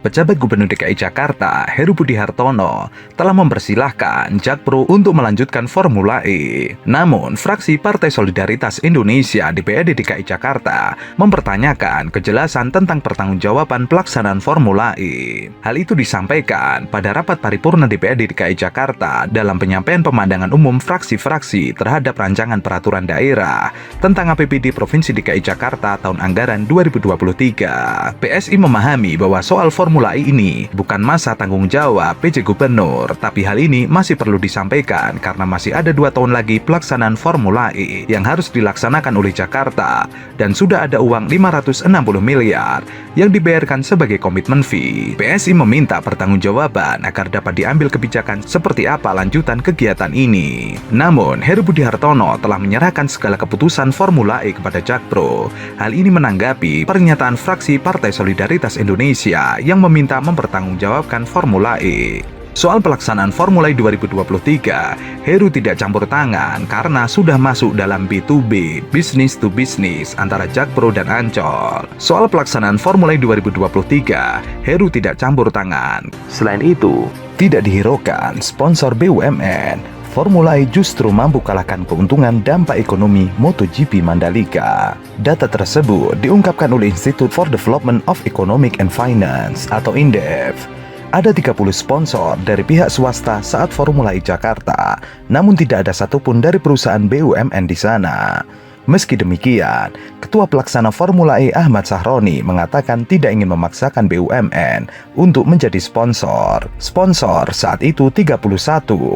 Pejabat Gubernur DKI Jakarta, Heru Budi Hartono, telah mempersilahkan Jakpro untuk melanjutkan Formula E. Namun, fraksi Partai Solidaritas Indonesia DPRD DKI Jakarta mempertanyakan kejelasan tentang pertanggungjawaban pelaksanaan Formula E. Hal itu disampaikan pada rapat paripurna DPRD DKI Jakarta dalam penyampaian pemandangan umum fraksi-fraksi terhadap rancangan peraturan daerah tentang APBD Provinsi DKI Jakarta tahun anggaran 2023. PSI memahami bahwa soal Formula E ini bukan masa tanggung jawab PJ Gubernur, tapi hal ini masih perlu disampaikan karena masih ada 2 tahun lagi pelaksanaan Formula E yang harus dilaksanakan oleh Jakarta dan sudah ada uang 560 miliar yang dibayarkan sebagai komitmen fee. PSI meminta pertanggungjawaban agar dapat diambil kebijakan seperti apa lanjutan kegiatan ini. Namun, Heru Budi Hartono telah menyerahkan segala keputusan Formula E kepada Jakpro. Hal ini menanggapi pernyataan fraksi Partai Solidaritas Indonesia yang meminta mempertanggungjawabkan Formula E. Soal pelaksanaan Formula E 2023, Heru tidak campur tangan karena sudah masuk dalam B2B, business to business, antara Jakpro dan Ancol. Soal pelaksanaan Formula E 2023, Heru tidak campur tangan. Selain itu, tidak dihiraukan sponsor BUMN. Formula E justru mampu kalahkan keuntungan dampak ekonomi MotoGP Mandalika. Data tersebut diungkapkan oleh Institute for Development of Economic and Finance atau INDEF. Ada 30 sponsor dari pihak swasta saat Formula E Jakarta, namun tidak ada satupun dari perusahaan BUMN di sana. Meski demikian, Ketua Pelaksana Formula E Ahmad Sahroni mengatakan tidak ingin memaksakan BUMN untuk menjadi sponsor. Sponsor saat itu 31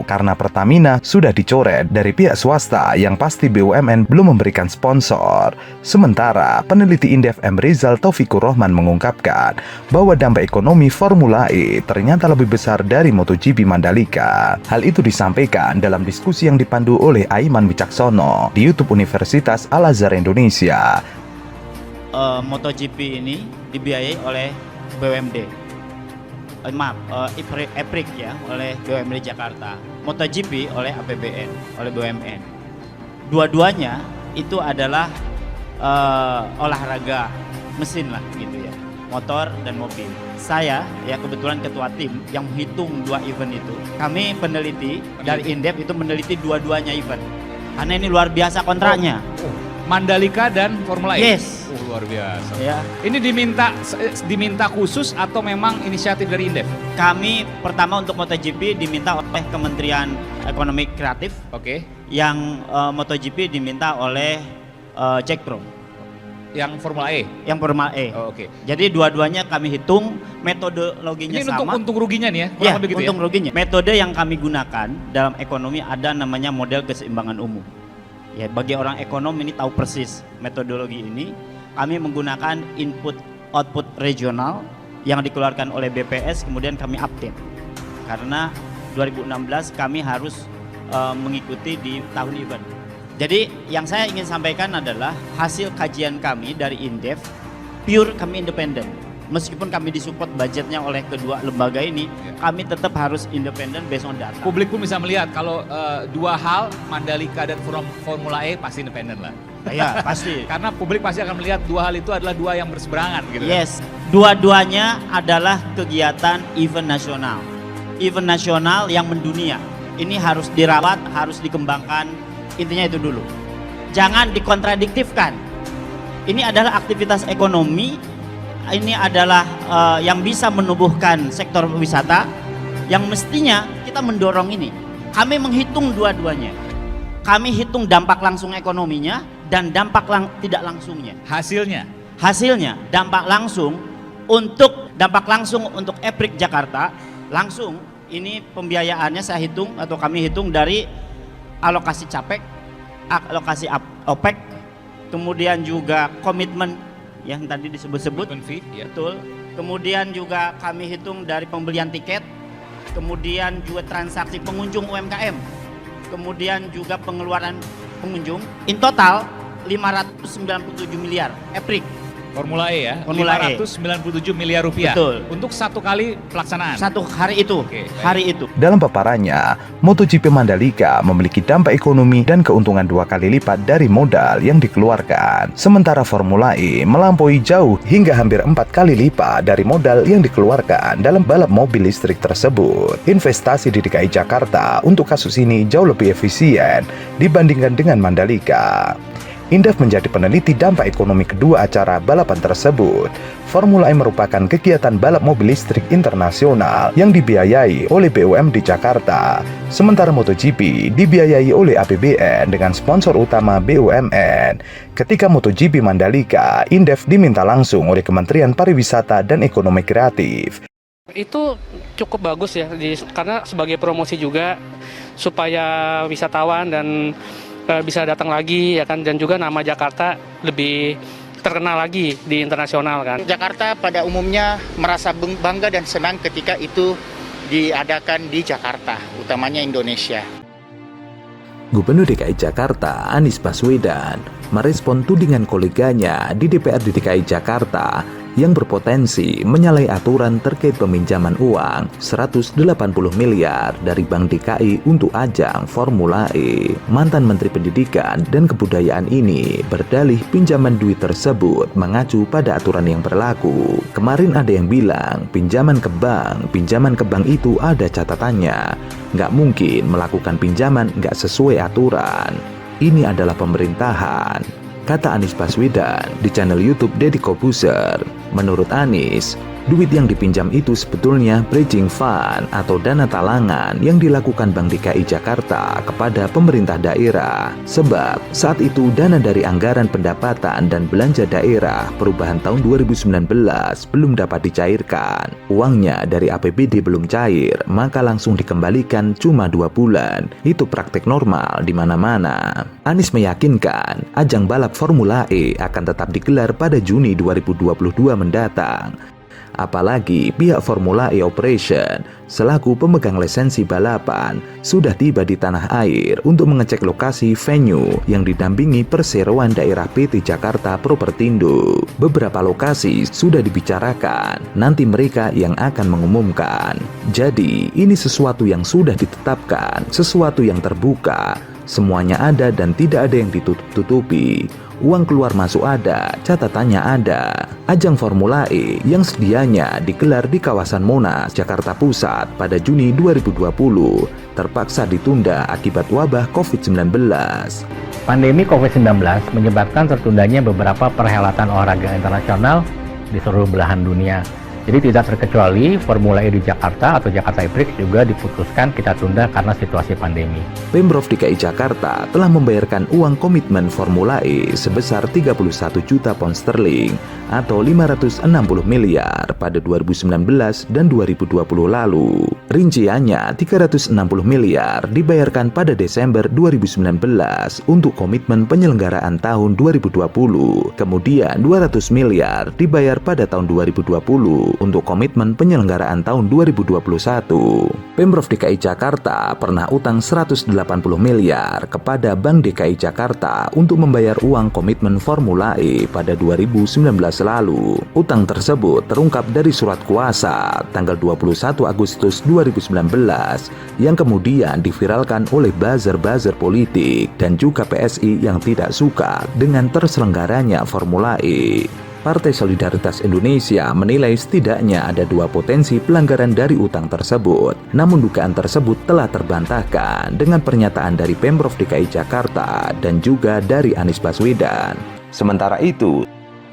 karena Pertamina sudah dicoret dari pihak swasta yang pasti BUMN belum memberikan sponsor. Sementara peneliti Indef M. Rizal Taufikur Rahman mengungkapkan bahwa dampak ekonomi Formula E ternyata lebih besar dari MotoGP Mandalika. Hal itu disampaikan dalam diskusi yang dipandu oleh Aiman Wicaksono di YouTube Universitas Al-Azhar Indonesia. MotoGP ini dibiayai oleh BUMD, EPRIK ya, oleh BUMD Jakarta. MotoGP oleh APBN, oleh BUMN. Dua-duanya itu adalah olahraga mesin lah gitu ya, motor dan mobil. Saya ya kebetulan ketua tim yang menghitung 2 event itu. Kami peneliti dari Indef itu meneliti dua-duanya event. Karena ini luar biasa kontraknya. Mandalika dan Formula E. Yes. Luar biasa. Ya. Ini diminta khusus atau memang inisiatif dari Indef? Kami pertama untuk MotoGP diminta oleh Kementerian Ekonomi Kreatif. Oke. Yang MotoGP diminta oleh Jakpro. Yang Formula E? Yang Formula E. Oh, oke. Jadi dua-duanya kami hitung metodologinya ini sama. Ini untung ruginya nih ya? Ya, untung ruginya. Metode yang kami gunakan dalam ekonomi ada namanya model keseimbangan umum. Ya, bagi orang ekonom ini tahu persis metodologi ini. Kami menggunakan input output regional yang dikeluarkan oleh BPS, kemudian kami update. Karena 2016 kami harus mengikuti di tahun event. Jadi yang saya ingin sampaikan adalah hasil kajian kami dari Indef, pure kami independen. Meskipun kami disupport budgetnya oleh kedua lembaga ini, kami tetap harus independen based on data. Publik pun bisa melihat kalau 2 hal, Mandalika dan Formula E pasti independen lah. Ya pasti. Karena publik pasti akan melihat 2 hal itu adalah 2 yang berseberangan gitu. Yes, dua-duanya adalah kegiatan event nasional. Event nasional yang mendunia. Ini harus dirawat, harus dikembangkan. Intinya itu dulu. Jangan dikontradiktifkan. Ini adalah aktivitas ekonomi. Ini adalah yang bisa menumbuhkan sektor wisata. Yang mestinya kita mendorong ini. Kami menghitung dua-duanya. Kami hitung dampak langsung ekonominya dan dampak tidak langsungnya. Hasilnya dampak langsung untuk EPRIK Jakarta langsung. Ini pembiayaannya saya hitung atau kami hitung dari alokasi capek, alokasi OPEC, kemudian juga komitmen yang tadi disebut-sebut, ya. Betul. Kemudian juga kami hitung dari pembelian tiket, kemudian juga transaksi pengunjung UMKM, kemudian juga pengeluaran pengunjung. In total 597 miliar EPRIK Formula E ya, Formula E. 597 miliar rupiah. Betul. Untuk satu kali pelaksanaan. Satu hari itu, Oke, baik. hari itu. Dalam paparannya, MotoGP Mandalika memiliki dampak ekonomi dan keuntungan 2 kali lipat dari modal yang dikeluarkan. Sementara Formula E melampaui jauh hingga hampir 4 kali lipat dari modal yang dikeluarkan dalam balap mobil listrik tersebut. Investasi di DKI Jakarta untuk kasus ini jauh lebih efisien dibandingkan dengan Mandalika. Indef menjadi peneliti dampak ekonomi kedua acara balapan tersebut. Formula E merupakan kegiatan balap mobil listrik internasional yang dibiayai oleh BUMN di Jakarta. Sementara MotoGP dibiayai oleh APBN dengan sponsor utama BUMN. Ketika MotoGP Mandalika, Indef diminta langsung oleh Kementerian Pariwisata dan Ekonomi Kreatif. Itu cukup bagus ya, karena sebagai promosi juga supaya wisatawan dan bisa datang lagi ya kan, dan juga nama Jakarta lebih terkenal lagi di internasional kan. Jakarta pada umumnya merasa bangga dan senang ketika itu diadakan di Jakarta, utamanya Indonesia. Gubernur DKI Jakarta Anies Baswedan merespon tudingan koleganya di DPRD DKI Jakarta yang berpotensi menyalahi aturan terkait peminjaman uang 180 miliar dari Bank DKI untuk ajang Formula E. Mantan Menteri Pendidikan dan Kebudayaan ini berdalih pinjaman duit tersebut mengacu pada aturan yang berlaku. Kemarin ada yang bilang pinjaman ke bank itu ada catatannya. Nggak mungkin melakukan pinjaman nggak sesuai aturan. Ini adalah pemerintahan, kata Anies Baswedan di channel YouTube Deddy Kobuser. Menurut Anies, duit yang dipinjam itu sebetulnya bridging fund atau dana talangan yang dilakukan Bank DKI Jakarta kepada pemerintah daerah. Sebab saat itu dana dari anggaran pendapatan dan belanja daerah perubahan tahun 2019 belum dapat dicairkan. Uangnya dari APBD belum cair, maka langsung dikembalikan cuma 2 bulan. Itu praktek normal di mana-mana. Anies meyakinkan ajang balap Formula E akan tetap digelar pada Juni 2022 mendatang. Apalagi pihak Formula E Operation selaku pemegang lisensi balapan sudah tiba di tanah air untuk mengecek lokasi venue yang didampingi perseroan daerah PT Jakarta Propertindo. Beberapa lokasi sudah dibicarakan, nanti mereka yang akan mengumumkan. Jadi ini sesuatu yang sudah ditetapkan, sesuatu yang terbuka, semuanya ada dan tidak ada yang ditutup-tutupi. Uang keluar masuk ada, catatannya ada. Ajang Formula E yang sedianya digelar di kawasan Monas, Jakarta Pusat pada Juni 2020 terpaksa ditunda akibat wabah COVID-19. Pandemi COVID-19 menyebabkan tertundanya beberapa perhelatan olahraga internasional di seluruh belahan dunia. Jadi tidak terkecuali Formula E di Jakarta atau Jakarta E-Prix juga diputuskan kita tunda karena situasi pandemi. Pemprov DKI Jakarta telah membayarkan uang komitmen Formula E sebesar 31 juta pound sterling atau 560 miliar pada 2019 dan 2020 lalu. Rinciannya 360 miliar dibayarkan pada Desember 2019 untuk komitmen penyelenggaraan tahun 2020. Kemudian 200 miliar dibayar pada tahun 2020 untuk komitmen penyelenggaraan tahun 2021. Pemprov DKI Jakarta pernah utang 180 miliar kepada Bank DKI Jakarta untuk membayar uang komitmen Formula E pada 2019 lalu. Utang tersebut terungkap dari surat kuasa tanggal 21 Agustus 2019 yang kemudian diviralkan oleh buzzer-buzzer politik dan juga PSI yang tidak suka dengan terselenggaranya Formula E. Partai Solidaritas Indonesia menilai setidaknya ada 2 potensi pelanggaran dari utang tersebut. Namun dugaan tersebut telah terbantahkan dengan pernyataan dari Pemprov DKI Jakarta dan juga dari Anies Baswedan. Sementara itu,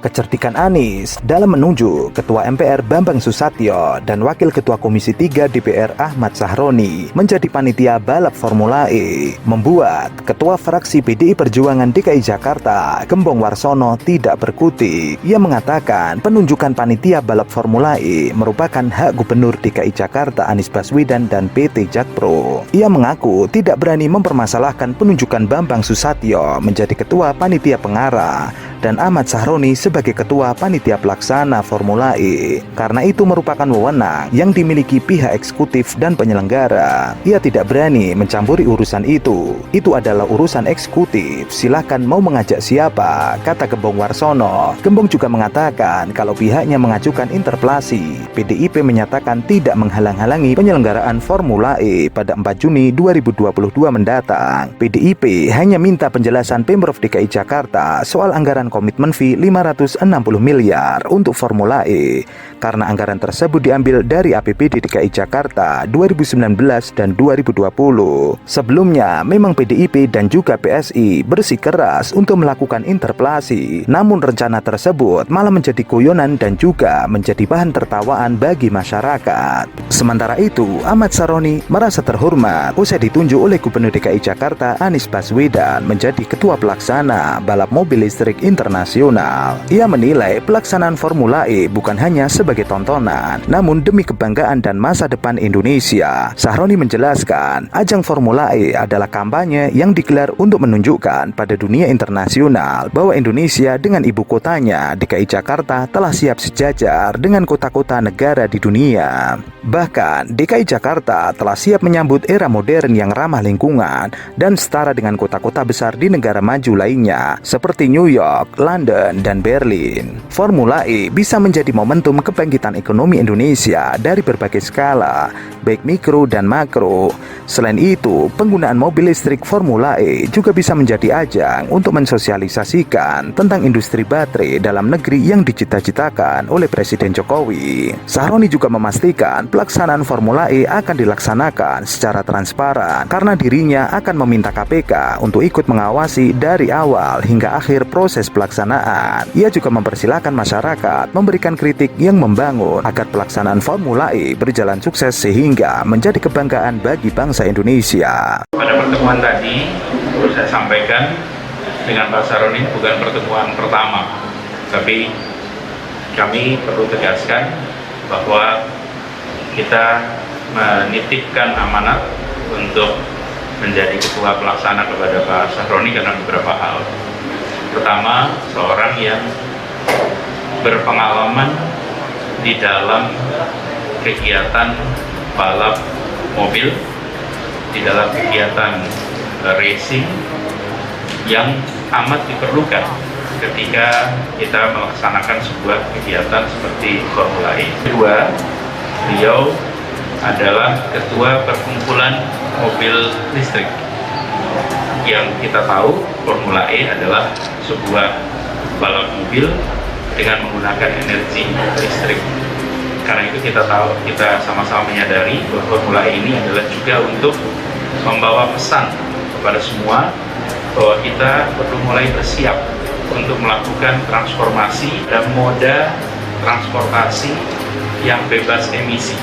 kecerdikan Anies dalam menunjuk Ketua MPR Bambang Susatyo dan Wakil Ketua Komisi 3 DPR Ahmad Sahroni menjadi panitia balap Formula E membuat Ketua Fraksi PDI Perjuangan DKI Jakarta Gembong Warsono tidak berkutik. Ia mengatakan penunjukan panitia balap Formula E merupakan hak Gubernur DKI Jakarta Anies Baswedan dan PT Jakpro. Ia mengaku tidak berani mempermasalahkan penunjukan Bambang Susatyo menjadi Ketua Panitia Pengarah dan Ahmad Sahroni sebagai ketua panitia pelaksana Formula E. Karena itu merupakan wewenang yang dimiliki pihak eksekutif dan penyelenggara. Ia tidak berani mencampuri urusan itu. Itu adalah urusan eksekutif. Silahkan mau mengajak siapa, kata Gembong Warsono. Gembong juga mengatakan kalau pihaknya mengajukan interpelasi. PDIP menyatakan tidak menghalang-halangi penyelenggaraan Formula E pada 4 Juni 2022 mendatang. PDIP hanya minta penjelasan Pemprov DKI Jakarta soal anggaran komitmen fee 560 miliar untuk Formula E, karena anggaran tersebut diambil dari APBD DKI Jakarta 2019 dan 2020. Sebelumnya memang PDIP dan juga PSI bersikeras untuk melakukan interpelasi, namun rencana tersebut malah menjadi guyonan dan juga menjadi bahan tertawaan bagi masyarakat. Sementara itu, Ahmad Saroni merasa terhormat usai ditunjuk oleh Gubernur DKI Jakarta Anies Baswedan menjadi ketua pelaksana balap mobil listrik internasional. Ia menilai pelaksanaan Formula E bukan hanya sebagai tontonan, namun demi kebanggaan dan masa depan Indonesia. Sahroni menjelaskan, ajang Formula E adalah kampanye yang digelar untuk menunjukkan pada dunia internasional bahwa Indonesia dengan ibu kotanya DKI Jakarta telah siap sejajar dengan kota-kota negara di dunia. Bahkan DKI Jakarta telah siap menyambut era modern yang ramah lingkungan dan setara dengan kota-kota besar di negara maju lainnya seperti New York, London, dan Berlin. Formula E bisa menjadi momentum kebangkitan ekonomi Indonesia dari berbagai skala, baik mikro dan makro. Selain itu, penggunaan mobil listrik Formula E juga bisa menjadi ajang untuk mensosialisasikan tentang industri baterai dalam negeri yang dicita-citakan oleh Presiden Jokowi. Sahroni juga memastikan pelaksanaan Formula E akan dilaksanakan secara transparan karena dirinya akan meminta KPK untuk ikut mengawasi dari awal hingga akhir proses pelaksanaan. Ia juga mempersilahkan masyarakat memberikan kritik yang membangun agar pelaksanaan Formula E berjalan sukses sehingga menjadi kebanggaan bagi bangsa Indonesia. Pada pertemuan tadi, perlu saya sampaikan dengan Pak Saroni bukan pertemuan pertama, tapi kami perlu tegaskan bahwa kita menitipkan amanat untuk menjadi ketua pelaksana kepada Pak Sahroni karena beberapa hal. Pertama, seorang yang berpengalaman di dalam kegiatan balap mobil, di dalam kegiatan racing yang amat diperlukan ketika kita melaksanakan sebuah kegiatan seperti Formula E. Kedua, beliau adalah ketua perkumpulan mobil listrik. Yang kita tahu Formula E adalah sebuah balap mobil dengan menggunakan energi listrik. Karena itu kita sama-sama menyadari bahwa Formula E ini adalah juga untuk membawa pesan kepada semua bahwa kita perlu mulai bersiap untuk melakukan transformasi dan moda transportasi yang bebas emisi.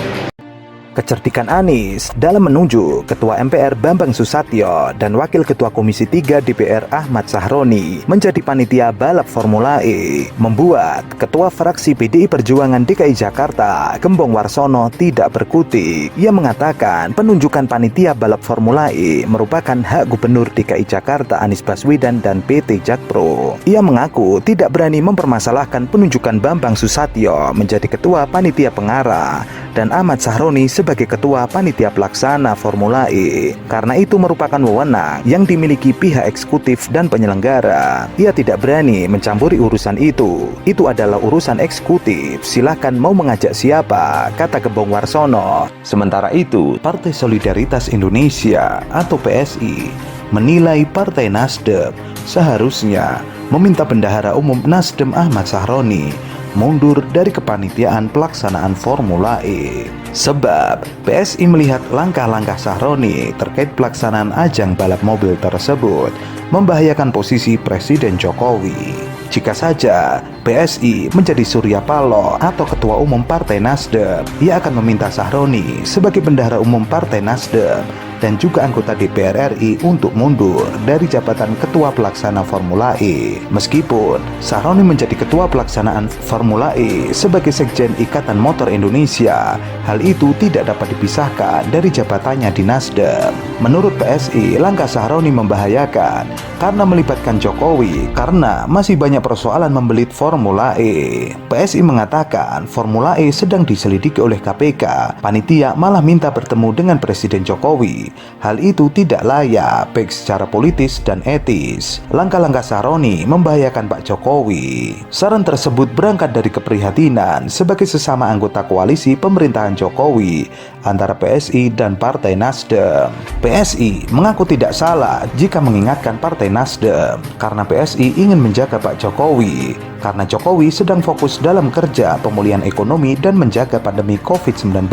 Kecerdikan Anies dalam menunjuk Ketua MPR Bambang Susatyo dan Wakil Ketua Komisi 3 DPR Ahmad Sahroni menjadi panitia balap Formula E membuat Ketua Fraksi PDI Perjuangan DKI Jakarta Gembong Warsono tidak berkutik. Ia mengatakan penunjukan panitia balap Formula E merupakan hak Gubernur DKI Jakarta Anies Baswedan dan PT Jakpro. Ia mengaku tidak berani mempermasalahkan penunjukan Bambang Susatyo menjadi Ketua Panitia Pengarah dan Ahmad Sahroni sebagai Ketua Panitia Pelaksana Formula E. Karena itu merupakan wewenang yang dimiliki pihak eksekutif dan penyelenggara. Ia tidak berani mencampuri urusan itu. Itu adalah urusan eksekutif. Silahkan mau mengajak siapa, kata Gembong Warsono. Sementara itu, Partai Solidaritas Indonesia atau PSI menilai Partai Nasdem seharusnya meminta Bendahara Umum Nasdem Ahmad Sahroni mundur dari kepanitiaan pelaksanaan Formula E. Sebab PSI melihat langkah-langkah Sahroni terkait pelaksanaan ajang balap mobil tersebut membahayakan posisi Presiden Jokowi. Jika saja PSI menjadi Surya Paloh atau Ketua Umum Partai Nasdem, ia akan meminta Sahroni sebagai Bendahara Umum Partai Nasdem dan juga anggota DPR RI untuk mundur dari jabatan Ketua Pelaksana Formula E. Meskipun Sahroni menjadi Ketua Pelaksanaan Formula E sebagai Sekjen Ikatan Motor Indonesia, hal itu tidak dapat dipisahkan dari jabatannya di Nasdem. Menurut PSI, langkah Sahroni membahayakan karena melibatkan Jokowi karena masih banyak persoalan membelit Formula Formula E. PSI mengatakan Formula E sedang diselidiki oleh KPK. Panitia malah minta bertemu dengan Presiden Jokowi. Hal itu tidak layak, baik secara politis dan etis. Langkah-langkah Sahroni membahayakan Pak Jokowi. Saran tersebut berangkat dari keprihatinan sebagai sesama anggota koalisi pemerintahan Jokowi antara PSI dan Partai Nasdem. PSI mengaku tidak salah jika mengingatkan Partai Nasdem karena PSI ingin menjaga Pak Jokowi karena Jokowi sedang fokus dalam kerja pemulihan ekonomi dan menjaga pandemi COVID-19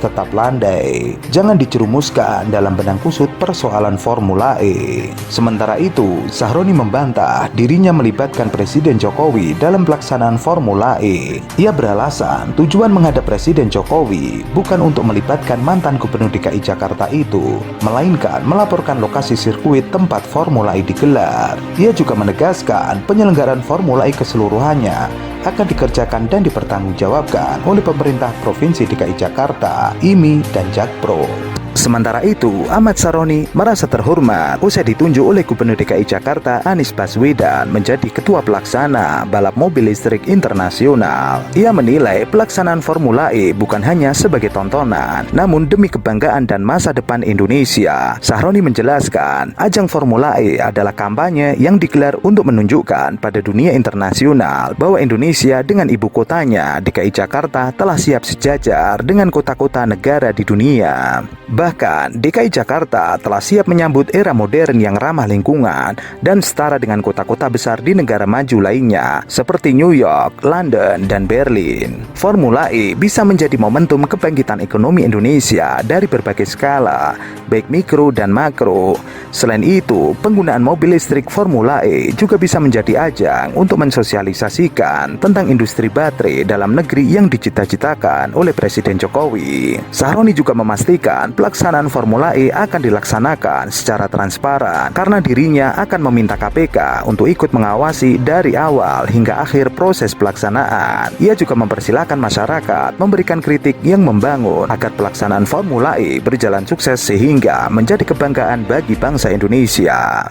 tetap landai. Jangan dicerumuskan dalam benang kusut persoalan Formula E. Sementara itu, Sahroni membantah dirinya melibatkan Presiden Jokowi dalam pelaksanaan Formula E. Ia beralasan tujuan menghadap Presiden Jokowi bukan untuk melibatkan mantan Gubernur DKI Jakarta itu, melainkan melaporkan lokasi sirkuit tempat Formula E digelar. Ia juga menegaskan penyelenggaraan Formula E keseluruhannya akan dikerjakan dan dipertanggungjawabkan oleh pemerintah Provinsi DKI Jakarta, IMI, dan Jakpro. Sementara itu, Ahmad Sahroni merasa terhormat usai ditunjuk oleh Gubernur DKI Jakarta Anies Baswedan menjadi ketua pelaksana balap mobil listrik internasional. Ia menilai pelaksanaan Formula E bukan hanya sebagai tontonan, namun demi kebanggaan dan masa depan Indonesia. Sahroni menjelaskan, ajang Formula E adalah kampanye yang digelar untuk menunjukkan pada dunia internasional bahwa Indonesia dengan ibu kotanya DKI Jakarta telah siap sejajar dengan kota-kota negara di dunia. Bahkan, DKI Jakarta telah siap menyambut era modern yang ramah lingkungan dan setara dengan kota-kota besar di negara maju lainnya, seperti New York, London, dan Berlin. Formula E bisa menjadi momentum kebangkitan ekonomi Indonesia dari berbagai skala, baik mikro dan makro. Selain itu, penggunaan mobil listrik Formula E juga bisa menjadi ajang untuk mensosialisasikan tentang industri baterai dalam negeri yang dicita-citakan oleh Presiden Jokowi. Sahroni juga memastikan pelaksanaan Formula E akan dilaksanakan secara transparan karena dirinya akan meminta KPK untuk ikut mengawasi dari awal hingga akhir proses pelaksanaan. Ia juga mempersilahkan masyarakat memberikan kritik yang membangun agar pelaksanaan Formula E berjalan sukses sehingga menjadi kebanggaan bagi bangsa Indonesia.